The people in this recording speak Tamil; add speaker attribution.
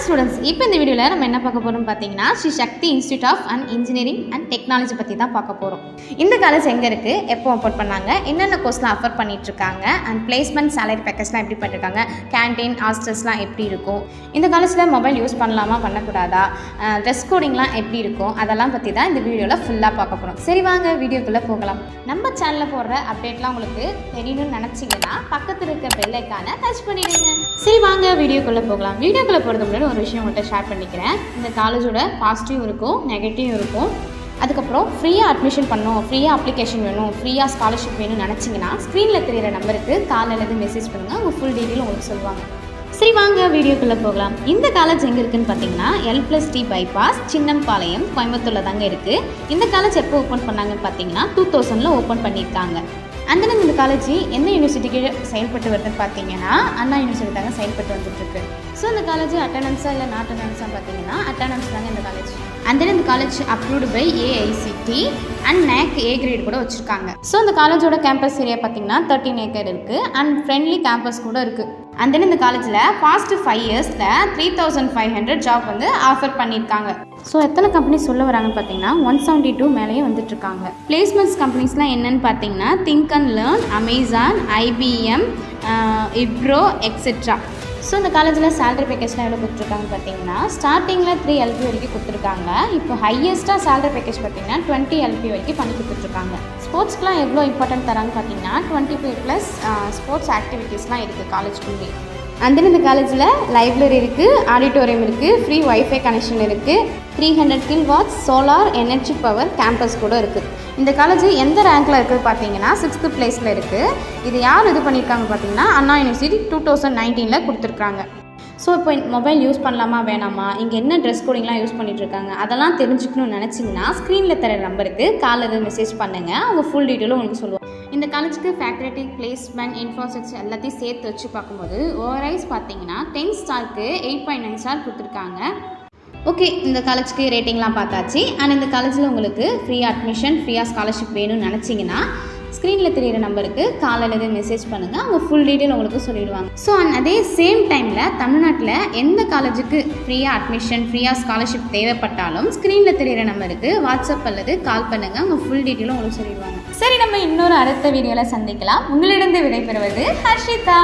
Speaker 1: ஸ்டூடெண்ட்ஸ், இப்போ இந்த வீடியோவில் நம்ம என்ன பார்க்க போகிறோம் பார்த்தீங்கன்னா, Sri Sakthi institute of engineering and technology பற்றி தான் பார்க்க போகிறோம். இந்த காலேஜ் எங்கே இருக்குது, எப்போ ஓப்பன் பண்ணாங்க, என்னென்ன கோர்ஸ்லாம் ஆஃபர் பண்ணிகிட்ருக்காங்க, அண்ட் பிளேஸ்மெண்ட் சேலரி பேக்கேஜ்லாம் எப்படி பண்ணிருக்காங்க, கேன்டீன் ஹாஸ்டல்ஸ்லாம் எப்படி இருக்கும், இந்த காலேஜில் மொபைல் யூஸ் பண்ணலாமா பண்ணக்கூடாதா, ட்ரெஸ் கோடிங்லாம் எப்படி இருக்கும், அதெல்லாம் பற்றி தான் இந்த வீடியோவில் ஃபுல்லாக பார்க்க போகிறோம். சரி வாங்க வீடியோக்குள்ளே போகலாம். நம்ம சேனலில் போடுற அப்டேட்லாம் உங்களுக்கு தெரியணும்னு நினச்சிங்கன்னா பக்கத்தில் இருக்க பெல் ஐக்கானை டச் பண்ணிடுங்க. சரி வாங்க வீடியோக்குள்ளே போகலாம். வீடியோக்குள்ளே போகிறது முன்னாடி ஒரு விஷயம் உங்கள்கிட்ட ஷேர் பண்ணிக்கிறேன். இந்த காலேஜோட பாசிட்டிவ் இருக்கும், நெகட்டிவ் இருக்கும். அதுக்கப்புறம் ஃப்ரீயாக அட்மிஷன் பண்ணணும், ஃப்ரீயாக அப்ளிகேஷன் வேணும், ஃப்ரீயாக ஸ்காலர்ஷிப் வேணும்னு நினச்சிங்கன்னா ஸ்க்ரீனில் தெரியிற நம்பருக்கு கால் அல்லது மெசேஜ் பண்ணுங்கள். அவங்க ஃபுல் டீட்டெயில் உங்களுக்கு சொல்லுவாங்க. சரி வாங்க வீடியோக்குள்ளே போகலாம். இந்த காலேஜ் எங்கே இருக்குதுன்னு பார்த்தீங்கன்னா, L+T பைபாஸ் சின்னம்பாளையம் கோயம்புத்தூரில் தாங்க இருக்குது. இந்த காலேஜ் எப்போ ஓப்பன் பண்ணாங்கன்னு பார்த்தீங்கன்னா 2000 ஓப்பன் பண்ணியிருக்காங்க. அந்த இந்த காலேஜ் என்ன யூனிவர்சிட்டிக்கு செயல்பட்டு வருதுன்னு பார்த்தீங்கன்னா, அண்ணா யூனிவர்சிட்டி தாங்க செயல்பட்டு வந்துட்டுருக்கு. ஸோ இந்த காலேஜ் அட்டண்டன்ஸாக இல்லை நாட் அட்டண்டன்ஸாக பார்த்தீங்கன்னா அட்டண்டன்ஸ் தாங்க இந்த காலேஜ். இந்த college approved by AICT and NAC A grade கூட வச்சுருக்காங்க. ஸோ இந்த காலேஜோட கேம்பஸ் ஏரியா பார்த்தீங்கன்னா 13 ஏக்கர் இருக்குது அண்ட் ஃப்ரெண்ட்லி கேம்பஸ் கூட இருக்குது. இந்த காலேஜில் பாஸ்ட் 5 இயர்ஸில் 3500 ஜாப் வந்து ஆஃபர் பண்ணியிருக்காங்க. ஸோ எத்தனை கம்பெனிஸ் சொல்ல வராங்கன்னு பார்த்தீங்கன்னா 172 மேலேயே வந்துட்டுருக்காங்க. பிளேஸ்மெண்ட்ஸ் கம்பெனிஸ்லாம் என்னென்னு பார்த்தீங்கன்னா think and learn, Amazon, IBM, IBRO etcetera. So இந்த காலேஜில் சேலரி பேக்கேஜ்லாம் எவ்வளோ கொடுத்துருக்காங்கன்னு பார்த்தீங்கன்னா ஸ்டார்டிங்கில் 3 LP வரைக்கும் கொடுத்துருக்காங்க. இப்போ ஹையஸ்ட்டாக சேலரி பேக்கேஜ் பார்த்தீங்கன்னா 20 LP வரைக்கும் பண்ணி கொடுத்துட்ருக்காங்க. ஸ்போர்ட்ஸ்க்குலாம் எவ்வளோ இம்பார்ட்டன்ட் தராங்கன்னு பார்த்தீங்கன்னா 25+ ஸ்போர்ட்ஸ் ஆக்டிவிட்டீஸ்லாம் இருக்குது காலேஜ்க்குள்ளே. இந்த காலேஜில் லைப்ரரி இருக்குது, ஆடிட்டோரியம் இருக்குது, ஃப்ரீ வைஃபை கனெக்ஷன் இருக்குது, 300 kW solar energy power campus கூட இருக்குது. இந்த காலேஜ் எந்த ரேங்க்கில் இருக்குது பார்த்தீங்கன்னா 6th பிளேஸில் இருக்குது. இது யார் இது பண்ணியிருக்காங்க பார்த்தீங்கன்னா அண்ணா யூனிவர்சிட்டி 2019 கொடுத்துருக்காங்க. ஸோ இப்போ மொபைல் யூஸ் பண்ணலாமா வேணாமா, இங்கே என்ன ட்ரெஸ் கோடிங்லாம் யூஸ் பண்ணிகிட்ருக்காங்க அதெல்லாம் தெரிஞ்சுக்கணும்னு நினச்சிங்கன்னா ஸ்க்ரீனில் தர நம்பருக்கு கால் எதுவும் மெசேஜ் பண்ணுங்கள். அவங்க ஃபுல் டீட்டெயிலும் உங்களுக்கு சொல்லுவாங்க. இந்த காலேஜுக்கு ஃபேக்கல்ட்டி, பிளேஸ்மெண்ட், இன்ஃப்ராஸ்ட்ரக்சர் எல்லாத்தையும் சேர்த்து வச்சு பார்க்கும்போது ஓவரைஸ் பார்த்தீங்கன்னா 10 ஸ்டாருக்கு 8.9 ஸ்டார் கொடுத்துருக்காங்க. ஓகே, இந்த காலேஜுக்கு ரேட்டிங்லாம் பார்த்தாச்சு. அண்ட் இந்த காலேஜில் உங்களுக்கு ஃப்ரீயாக அட்மிஷன், ஃப்ரீயாக ஸ்காலர்ஷிப் வேணும்னு நினச்சிங்கன்னா ஸ்க்ரீனில் தெரியிற நம்பருக்கு கால் அல்லது மெசேஜ் பண்ணுங்கள். அவங்க ஃபுல் டீட்டெயில் உங்களுக்கு சொல்லிடுவாங்க. ஸோ அதே சேம் டைமில் தமிழ்நாட்டில் எந்த காலேஜுக்கு ஃப்ரீயாக அட்மிஷன், ஃப்ரீயாக ஸ்காலர்ஷிப் தேவைப்பட்டாலும் ஸ்க்ரீனில் தெரியிற நம்பருக்கு வாட்ஸ்அப் அல்லது கால் பண்ணுங்கள். அவங்க ஃபுல் டீட்டெயிலும் உங்களுக்கு சொல்லிடுவாங்க. சரி, நம்ம இன்னொரு அடுத்த வீடியோவில் சந்திக்கலாம். உங்களிடம் விடைபெறுவது ஹர்ஷிதா.